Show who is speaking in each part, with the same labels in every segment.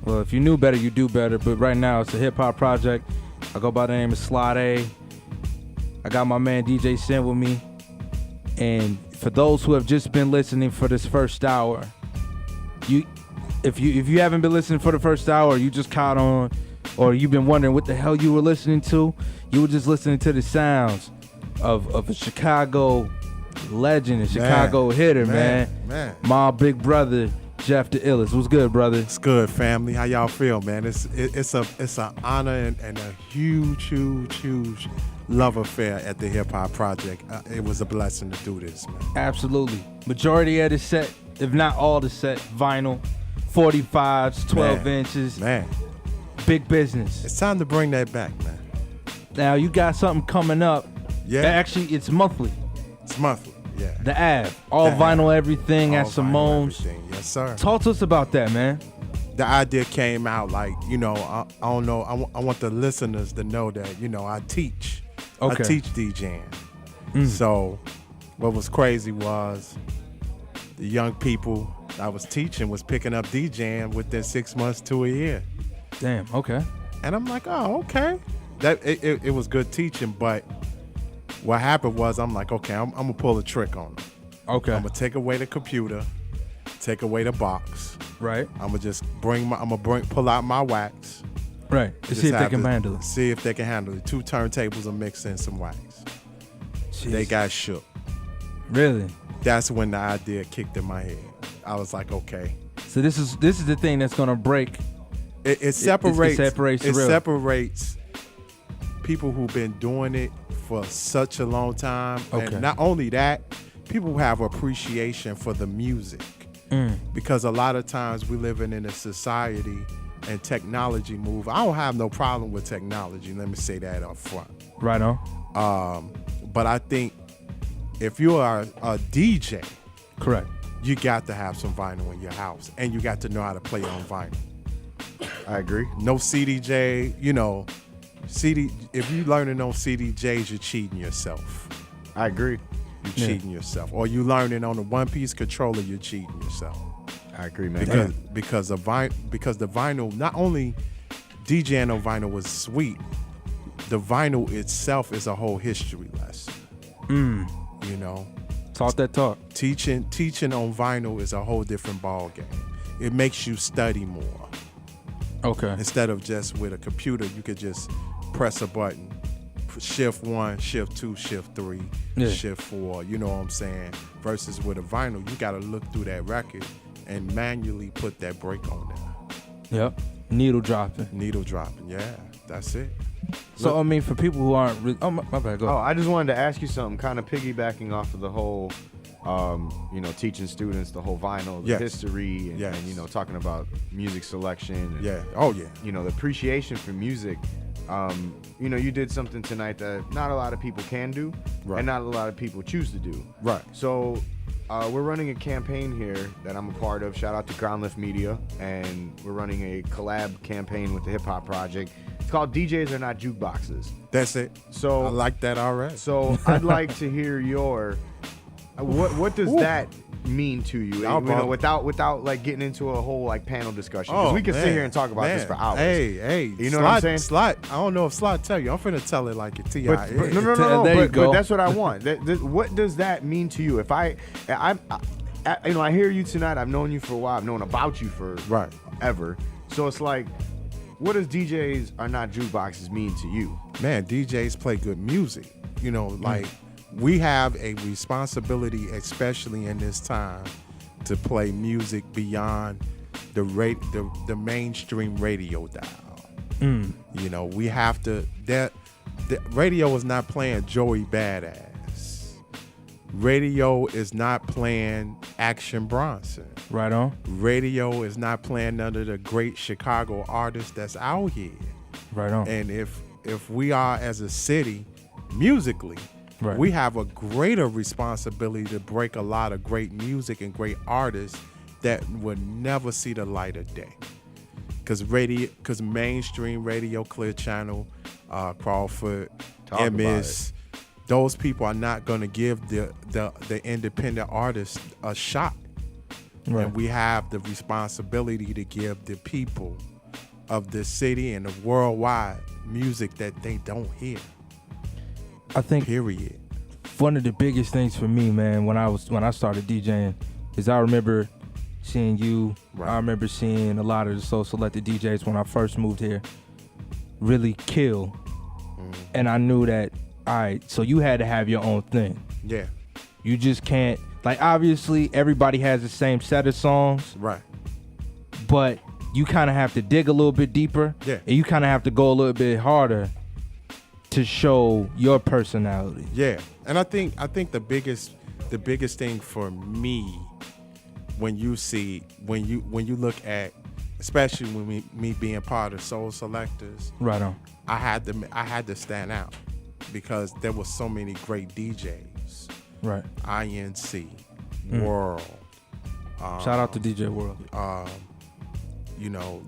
Speaker 1: Well, if you knew better, you do better. But right now, it's a hip-hop project. I go by the name of Slot A. I got my man DJ Sin with me. And for those who have just been listening for this first hour, if you haven't been listening for the first hour, you just caught on, or you've been wondering what the hell you were listening to, you were just listening to the sounds of a Chicago legend, a Chicago hitter, man. My big brother, Jeff the Illest. What's good, brother?
Speaker 2: It's good, family. How y'all feel, man? It's an honor and a huge love affair at the Hip Hop Project. It was a blessing to do this, man.
Speaker 1: Absolutely. Majority of the set, if not all the set, vinyl, 45s, 12 inches.
Speaker 2: Man.
Speaker 1: Big business.
Speaker 2: It's time to bring that back, man.
Speaker 1: Now, you got something coming up.
Speaker 2: Yeah.
Speaker 1: Actually, it's monthly.
Speaker 2: It's monthly, yeah.
Speaker 1: The Ave. All vinyl everything at Simone's.
Speaker 2: Yes, sir.
Speaker 1: Talk to us about that, man.
Speaker 2: The idea came out like, I don't know. I want the listeners to know that, I teach.
Speaker 1: Okay.
Speaker 2: I teach DJing. So what was crazy was the young people I was teaching was picking up DJing within 6 months to a year.
Speaker 1: Damn, okay.
Speaker 2: And I'm like, oh, okay. That it was good teaching, but what happened was I'm like, okay, I'm gonna pull a trick on them.
Speaker 1: Okay.
Speaker 2: I'm gonna take away the computer, take away the box.
Speaker 1: Right.
Speaker 2: I'm gonna just pull out my wax.
Speaker 1: Right. To see if they can handle it.
Speaker 2: See if they can handle it. 2 turntables are mixed in some wax.
Speaker 1: Jeez.
Speaker 2: They got shook.
Speaker 1: Really?
Speaker 2: That's when the idea kicked in my head. I was like, okay.
Speaker 1: So this is the thing that's gonna break.
Speaker 2: It separates.
Speaker 1: It
Speaker 2: separates people who've been doing it for such a long time,
Speaker 1: okay.
Speaker 2: And not only that, people who have appreciation for the music. Because a lot of times we living in a society and technology move. I don't have no problem with technology. Let me say that up front.
Speaker 1: Right on.
Speaker 2: But I think if you are a DJ,
Speaker 1: correct,
Speaker 2: you got to have some vinyl in your house, and you got to know how to play on vinyl.
Speaker 3: I agree.
Speaker 2: No CDJ, CD. If you learning on CDJs, you're cheating yourself.
Speaker 3: I agree.
Speaker 2: You're cheating yourself. Or you learning on a one-piece controller, you're cheating yourself.
Speaker 3: I agree, man.
Speaker 2: Because the vinyl, not only DJing on vinyl was sweet, the vinyl itself is a whole history lesson.
Speaker 1: Talk that talk.
Speaker 2: Teaching on vinyl is a whole different ball game. It makes you study more.
Speaker 1: Okay.
Speaker 2: Instead of just with a computer, you could just press a button, shift 1, shift 2, shift 3, shift 4. You know what I'm saying? Versus with a vinyl, you got to look through that record and manually put that break on there.
Speaker 1: Yep. Needle dropping.
Speaker 2: Yeah, that's it.
Speaker 1: So, for people who aren't really... Oh, my bad, go ahead.
Speaker 3: I just wanted to ask you something, kind of piggybacking off of the whole, teaching students the whole vinyl, the history, and talking about music selection. And, the appreciation for music. You did something tonight that not a lot of people can do, and not a lot of people choose to do.
Speaker 2: Right.
Speaker 3: So we're running a campaign here that I'm a part of. Shout out to Groundlift Media, and we're running a collab campaign with the Hip Hop Project. It's called DJs Are Not Jukeboxes.
Speaker 2: That's it.
Speaker 3: So
Speaker 2: I like that already.
Speaker 3: So I'd like to hear your what does that mean to you? Without like getting into a whole like panel discussion. Because we can sit here and talk about this for hours.
Speaker 2: Hey,
Speaker 3: you know what I'm saying?
Speaker 2: Slot. I don't know if Slot tell you. I'm finna tell it like a T.I.
Speaker 3: But no. But that's what I want. What does that mean to you? If I hear you tonight. I've known you for a while. I've known about you for ever. So it's like, what does DJs Are Not Jukeboxes mean to you?
Speaker 2: Man, DJs play good music. We have a responsibility, especially in this time, to play music beyond the mainstream radio dial. We have to. The radio is not playing Joey Badass. Radio is not playing Action Bronson.
Speaker 1: Right on.
Speaker 2: Radio is not playing none of the great Chicago artists that's out here.
Speaker 1: Right on.
Speaker 2: And if we are as a city, musically, we have a greater responsibility to break a lot of great music and great artists that would never see the light of day. Because mainstream radio, Clear Channel, Crawford, MS, those people are not going to give the independent artists a shot. Right. And we have the responsibility to give the people of the city and the worldwide music that they don't hear.
Speaker 1: I think
Speaker 2: period.
Speaker 1: One of the biggest things for me, man, when I started DJing, is I remember seeing you. Right. I remember seeing a lot of the Soul Selected DJs when I first moved here really kill. And I knew that, all right, so you had to have your own thing.
Speaker 2: Yeah.
Speaker 1: You just can't, like, obviously everybody has the same set of songs.
Speaker 2: Right.
Speaker 1: But you kind of have to dig a little bit deeper.
Speaker 2: Yeah.
Speaker 1: And you kind of have to go a little bit harder to show your personality.
Speaker 2: Yeah. And I think the biggest thing for me when you look at, especially when me being part of Soul Selectors,
Speaker 1: right on,
Speaker 2: I had to stand out because there were so many great DJs.
Speaker 1: Right.
Speaker 2: INC, World.
Speaker 1: Shout out to DJ World.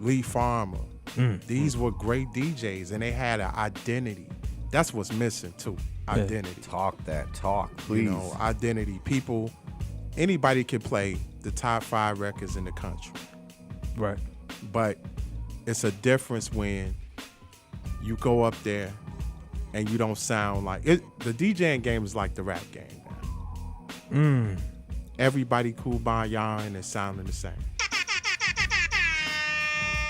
Speaker 2: Lee Farmer. These were great DJs and they had an identity. That's what's missing too. Identity.
Speaker 3: Talk that talk, please.
Speaker 2: Identity. People, anybody can play the top 5 records in the country.
Speaker 1: Right.
Speaker 2: But it's a difference when you go up there and you don't sound like it. The DJing game is like the rap game now. Everybody kumbaya and it's sounding the same.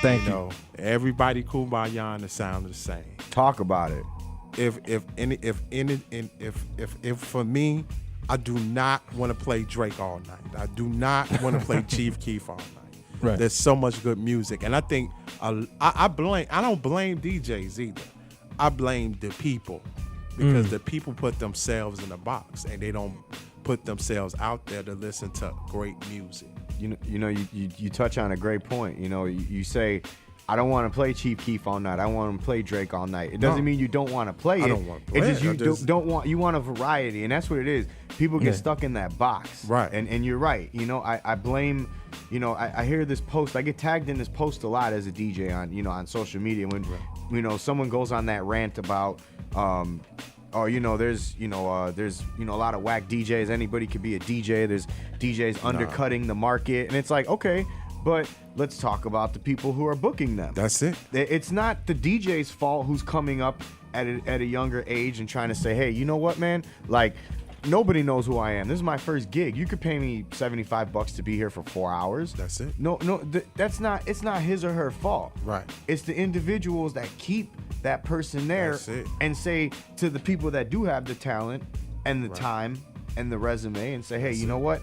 Speaker 1: Thank you.
Speaker 2: Everybody kumbaya and it's sounding the same.
Speaker 3: Talk about it.
Speaker 2: If for me, I do not want to play Drake all night. I do not want to play Chief Keef all night.
Speaker 1: Right.
Speaker 2: There's so much good music, and I think I don't blame DJs either. I blame the people because the people put themselves in a box and they don't put themselves out there to listen to great music.
Speaker 3: You touch on a great point. You say, I don't want to play Chief Keef all night. I want to play Drake all night. It doesn't mean you don't want to play it.
Speaker 2: I don't want to play it.
Speaker 3: It's just you want a variety, and that's what it is. People get stuck in that box.
Speaker 2: Right.
Speaker 3: And you're right. I blame, I hear this post. I get tagged in this post a lot as a DJ on social media when someone goes on that rant about there's a lot of whack DJs. Anybody could be a DJ. There's DJs undercutting the market, and it's like, okay, but let's talk about the people who are booking them.
Speaker 2: That's it.
Speaker 3: It's not the DJ's fault who's coming up at a younger age and trying to say, hey, you know what, man? Like, nobody knows who I am. This is my first gig. You could pay me $75 to be here for 4 hours.
Speaker 2: That's it.
Speaker 3: No, it's not his or her fault.
Speaker 2: Right.
Speaker 3: It's the individuals that keep that person there and say to the people that do have the talent and the time and the resume and say, hey, you know what?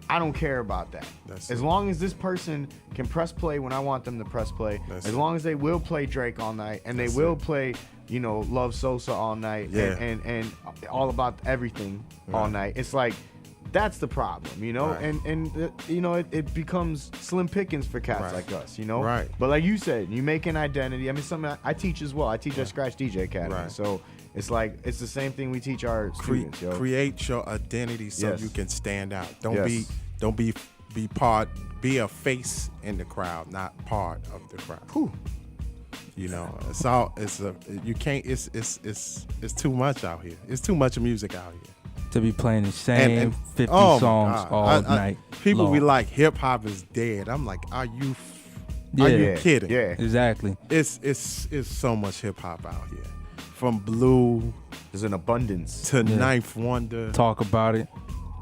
Speaker 3: I don't care about that. As long as this person can press play when I want them to press play, as long as they will play Drake all night and they will play, Love Sosa all night and all about everything all night. It's like, that's the problem, it becomes slim pickings for cats like us,
Speaker 2: Right.
Speaker 3: But like you said, you make an identity. I mean, something I teach as well. I teach at Scratch DJ Academy. Right. So it's like, it's the same thing we teach our students.
Speaker 2: Create your identity so you can stand out. Don't be a face in the crowd, not part of the crowd.
Speaker 3: Whew.
Speaker 2: It's too much out here. It's too much music out here.
Speaker 1: To be playing the same 50 songs all night.
Speaker 2: People
Speaker 1: long.
Speaker 2: be like, hip hop is dead. I'm like, are you kidding?
Speaker 3: Yeah,
Speaker 1: exactly.
Speaker 2: It's so much hip hop out here. From Blue,
Speaker 3: there's an abundance
Speaker 2: to Ninth Wonder.
Speaker 1: Talk about it.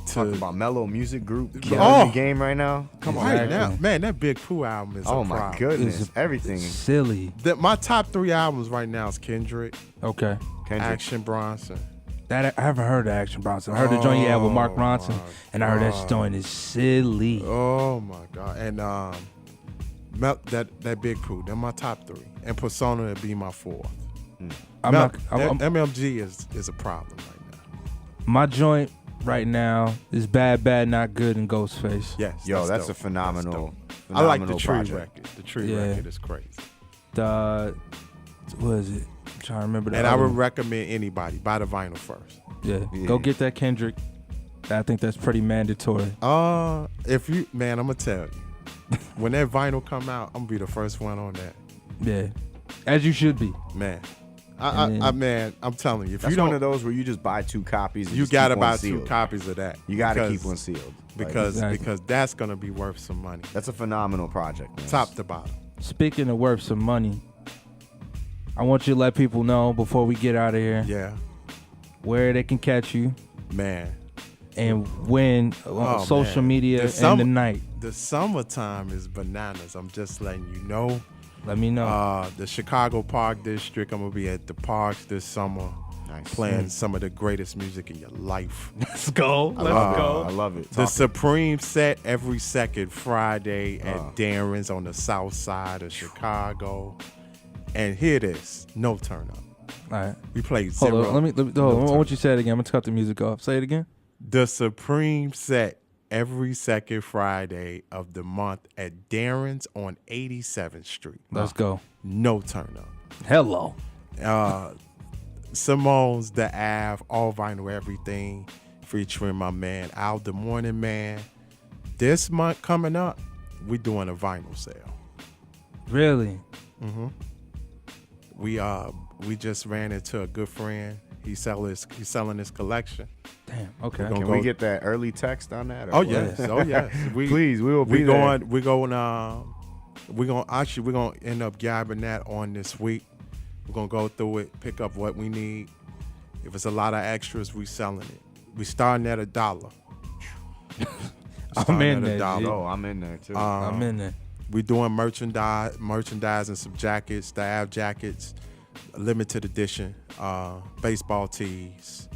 Speaker 3: Talk about Mellow Music Group. Killing the game right now.
Speaker 2: Come on, right now, man. That Big Pooh album is a problem.
Speaker 3: My goodness, everything
Speaker 1: silly.
Speaker 2: My top 3 albums right now is Kendrick.
Speaker 1: Okay.
Speaker 2: Action Bronson.
Speaker 1: That I haven't heard of Action Bronson. I heard the joint you had with Mark Ronson, and I heard that joint is silly.
Speaker 2: Oh my god! And that Big Pooh. They're my top 3, and Persona would be my 4th. MMG is a problem right now.
Speaker 1: My joint right now is Bad Bad Not Good and Ghostface.
Speaker 2: Yes.
Speaker 3: That's a phenomenal.
Speaker 2: I like the Tree
Speaker 3: project.
Speaker 2: record. The Tree record is crazy.
Speaker 1: What is it? I'm trying to remember that.
Speaker 2: And I would recommend anybody buy the vinyl first.
Speaker 1: Yeah. Go get that Kendrick. I think that's pretty mandatory.
Speaker 2: I'm gonna tell you, when that vinyl come out, I'm gonna be the first one on that.
Speaker 1: Yeah, as you should be,
Speaker 2: man. I'm telling you, if
Speaker 3: that's
Speaker 2: you don't,
Speaker 3: one of those where you just buy 2 copies. And
Speaker 2: you gotta buy 2 copies of that.
Speaker 3: You gotta keep one sealed
Speaker 2: because that's gonna be worth some money.
Speaker 3: That's a phenomenal project, man.
Speaker 2: Top to bottom.
Speaker 1: Speaking of worth some money, I want you to let people know before we get out of here.
Speaker 2: Yeah.
Speaker 1: Where they can catch you.
Speaker 2: Man.
Speaker 1: And when on social media and the night.
Speaker 2: The summertime is bananas. I'm just letting you know.
Speaker 1: Let me know.
Speaker 2: The Chicago Park District. I'm gonna be at the parks this summer.
Speaker 3: Nice.
Speaker 2: Playing some of the greatest music in your life.
Speaker 1: Let's go. Let's go.
Speaker 3: I love it.
Speaker 2: The Supreme set every second Friday at Darren's on the south side of Chicago. And hear this, no turn up.
Speaker 1: All right.
Speaker 2: We play zero.
Speaker 1: Hold on. Let me hold on. I want you to say it again. I'm gonna cut the music off. Say it again.
Speaker 2: The Supreme set every second Friday of the month at Darren's on 87th Street.
Speaker 1: Let's go.
Speaker 2: No turn up.
Speaker 1: Hello.
Speaker 2: Simone's The Ave, all vinyl everything, featuring my man Al the Morning Man. This month coming up, we doing a vinyl sale.
Speaker 1: Really?
Speaker 2: Mm-hmm. We just ran into a good friend. He's selling his collection.
Speaker 1: Damn. Okay.
Speaker 3: Can we get that early text on that?
Speaker 2: Oh yes. Oh yes.
Speaker 3: Please, we will be there.
Speaker 2: We're going to end up gabbing that on this week. We're gonna go through it, pick up what we need. If it's a lot of extras, we selling it. We starting at $1.
Speaker 1: I'm in there.
Speaker 3: Oh, I'm in there too.
Speaker 1: I'm in there.
Speaker 2: We doing merchandising some jackets, the Av jackets, limited edition, baseball tees,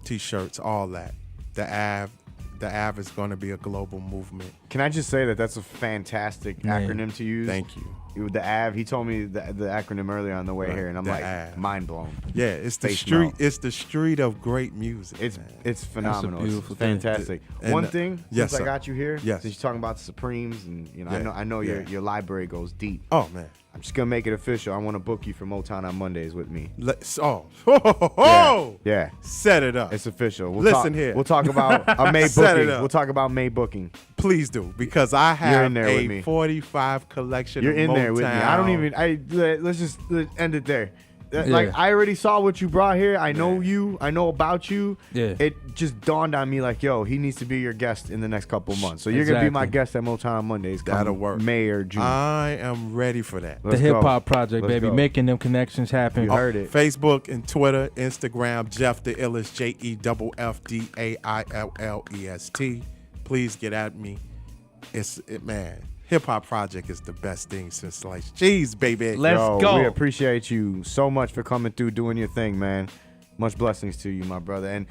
Speaker 2: t-shirts, all that. The Av is going to be a global movement.
Speaker 3: Can I just say that that's a fantastic acronym to use?
Speaker 2: Thank you.
Speaker 3: The AV. He told me the acronym earlier on the way here, and I'm like
Speaker 2: AV.
Speaker 3: mind blown.
Speaker 2: Yeah, it's the
Speaker 3: Face
Speaker 2: street.
Speaker 3: melt.
Speaker 2: It's the street of great music.
Speaker 3: It's phenomenal.
Speaker 1: That's a beautiful
Speaker 3: it's
Speaker 1: thing.
Speaker 3: fantastic.
Speaker 2: And,
Speaker 3: One thing,
Speaker 2: yes,
Speaker 3: since I
Speaker 2: sir.
Speaker 3: got you here,
Speaker 2: Yes.
Speaker 3: since you're talking about the Supremes, and I know your library goes deep.
Speaker 2: Oh man.
Speaker 3: I'm just gonna make it official. I want to book you for Motown on Mondays with me. Yeah.
Speaker 2: Set it up.
Speaker 3: It's official.
Speaker 2: Listen here.
Speaker 3: We'll talk about a May
Speaker 2: Set it
Speaker 3: booking.
Speaker 2: up.
Speaker 3: We'll talk about May booking.
Speaker 2: Please do, because I
Speaker 3: You're
Speaker 2: have
Speaker 3: in there with
Speaker 2: a
Speaker 3: me.
Speaker 2: 45 collection.
Speaker 3: You're
Speaker 2: of
Speaker 3: in there with me. I don't
Speaker 2: Motown.
Speaker 3: even. Let's just end it there.
Speaker 1: Yeah.
Speaker 3: Like I already saw what you brought here. I know you. I know about you.
Speaker 1: Yeah.
Speaker 3: It just dawned on me like, yo, he needs to be your guest in the next couple of months. So you're gonna be my
Speaker 1: Exactly.
Speaker 3: guest at Motown on Mondays. Come
Speaker 2: That'll work.
Speaker 3: May or June.
Speaker 2: I am ready for that.
Speaker 1: The
Speaker 3: Let's
Speaker 1: Hip
Speaker 3: go.
Speaker 1: Hop Project,
Speaker 3: Let's
Speaker 1: baby.
Speaker 3: go.
Speaker 1: Making them connections happen.
Speaker 3: You heard it.
Speaker 2: Facebook and Twitter, Instagram, Jeff the Illest, JEFFDAILLEST. Please get at me. Man. Hip Hop Project is the best thing since sliced cheese, baby.
Speaker 1: Let's
Speaker 3: Yo,
Speaker 1: go.
Speaker 3: We appreciate you so much for coming through, doing your thing, man. Much blessings to you, my brother. And